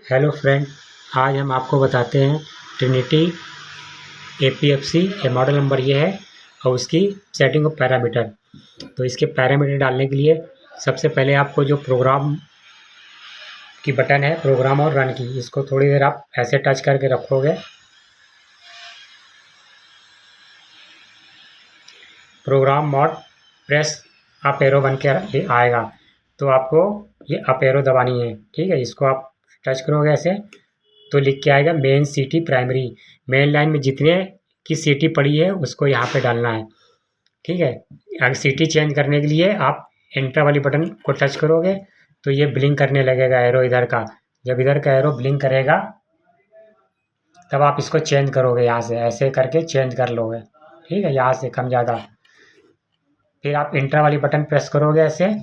Hello friend, आज हम आपको बताते हैं ट्रिनिटी APFC ये मॉडल नंबर ये है और उसकी सेटिंग ऑफ पैरामीटर। तो इसके पैरामीटर डालने के लिए सबसे पहले आपको जो प्रोग्राम की बटन है प्रोग्राम और रन की, इसको थोड़ी देर आप ऐसे टच करके रखोगे। Program mode press up arrow बन के आएगा, तो आपको ये अप एरो दबानी है। ठीक है, इसको आप टच करोगे ऐसे तो लिख के आएगा main city primary. Main line में जितने की सिटी पड़ी है उसको यहाँ पे डालना है। ठीक है, अगर सिटी चेंज करने के लिए आप एंटर वाली बटन को टच करोगे तो ये ब्लिंक करने लगेगा एरो इधर का। जब इधर का एरो ब्लिंक करेगा तब आप इसको चेंज करोगे, यहाँ से ऐसे करके चेंज कर लोगे। ठीक है, यहाँ से कम ज़्यादा। फिर आप एंटर वाली बटन प्रेस करोगे ऐसे।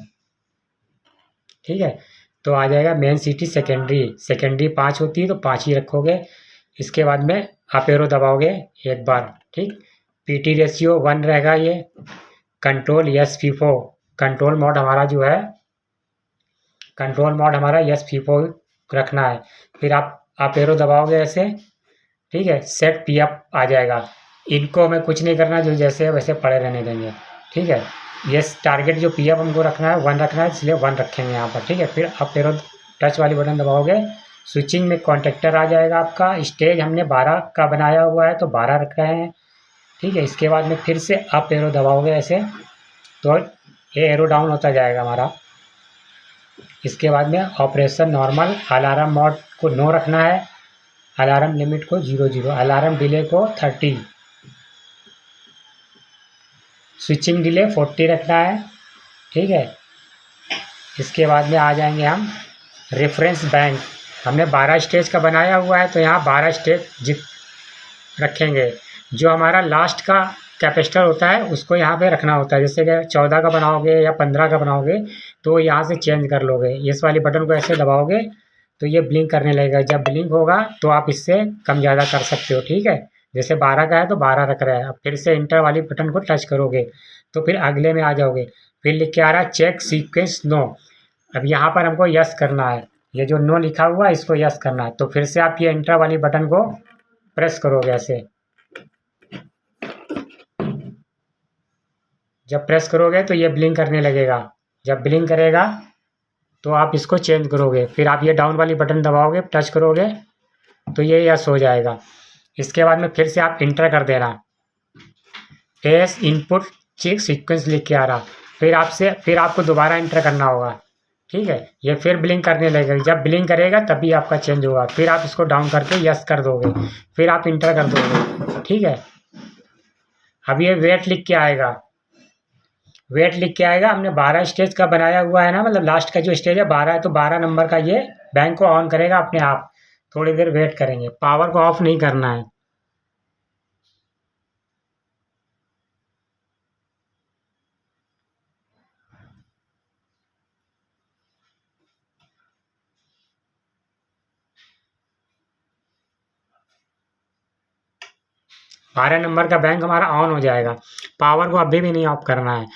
ठीक है, तो आ जाएगा मेन सिटी सेकेंडरी 5 होती है तो 5 ही रखोगे। इसके बाद में आप एरो दबाओगे एक बार। ठीक, PT रेशियो 1 रहेगा ये। Control yes FIFO, control mode हमारा जो है यस फीफो रखना है। फिर आप एरो दबाओगे ऐसे। ठीक है, सेट PF आ जाएगा। इनको हमें कुछ नहीं करना, जो जैसे है वैसे पड़े रहने देंगे। ठीक है, ये टारगेट जो PF हमको रखना है 1 रखना है, इसलिए 1 रखेंगे यहाँ पर। ठीक है, फिर आप एरो टच वाली बटन दबाओगे। स्विचिंग में कॉन्टेक्टर आ जाएगा आपका। स्टेज हमने 12 का बनाया हुआ है तो 12 रख रहे हैं। ठीक है, इसके बाद में फिर से आप एरो दबाओगे ऐसे तो ये एरो डाउन होता जाएगा हमारा। इसके बाद में ऑपरेशन नॉर्मल, अलार्म मोड को नो रखना है, अलार्म लिमिट को 00, अलार्म डिले को 30, स्विचिंग डिले 40 रखना है। ठीक है, इसके बाद में आ जाएंगे हम रेफरेंस बैंक। हमने 12 स्टेज का बनाया हुआ है तो यहाँ 12 स्टेज रखेंगे। जो हमारा लास्ट का कैपेसिटर होता है उसको यहाँ पे रखना होता है। जैसे कि 14 का बनाओगे या 15 का बनाओगे तो यहाँ से चेंज कर लोगे। इस वाली बटन को ऐसे दबाओगे तो ये ब्लिंक करने लगेगा। जब ब्लिंक होगा तो आप इससे कम ज़्यादा कर सकते हो। ठीक है, जैसे 12 का है तो 12 रख रहे हैं। अब फिर से इंटर वाली बटन को टच करोगे तो फिर अगले में आ जाओगे। फिर लिख के आ रहा है चेक सीक्वेंस नो। अब यहाँ पर हमको यस करना है, ये जो नो लिखा हुआ है इसको यस करना है। तो फिर से आप ये इंटर वाली बटन को प्रेस करोगे ऐसे। जब प्रेस करोगे तो ये ब्लिंक करने लगेगा। जब ब्लिंक करेगा तो आप इसको चेंज करोगे। फिर आप ये डाउन वाली बटन दबाओगे, टच करोगे तो ये यस हो जाएगा। इसके बाद में फिर से आप इंटर कर देना। एस इनपुट चेक सीक्वेंस लिख के आ रहा। फिर आपको दोबारा इंटर करना होगा। ठीक है, ये फिर ब्लिंक करने लगेगा। जब ब्लिंक करेगा तभी आपका चेंज होगा। फिर आप इसको डाउन करके यस कर दोगे, फिर आप इंटर कर दोगे। ठीक है, अब ये वेट लिख के आएगा। हमने 12 स्टेज का बनाया हुआ है ना, मतलब लास्ट का जो स्टेज है 12 है तो 12 नंबर का ये बैंक को ऑन करेगा अपने आप। थोड़ी देर वेट करेंगे, पावर को ऑफ नहीं करना है। बारह नंबर का बैंक हमारा ऑन हो जाएगा। पावर को अभी भी नहीं ऑफ करना है।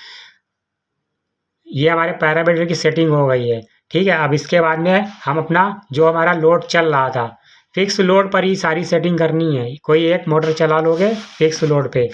ये हमारे पैरामीटर की सेटिंग हो गई है। ठीक है, अब इसके बाद में हम अपना जो हमारा लोड चल रहा था फिक्स लोड पर ही सारी सेटिंग करनी है। कोई एक मोटर चला लोगे फिक्स लोड पे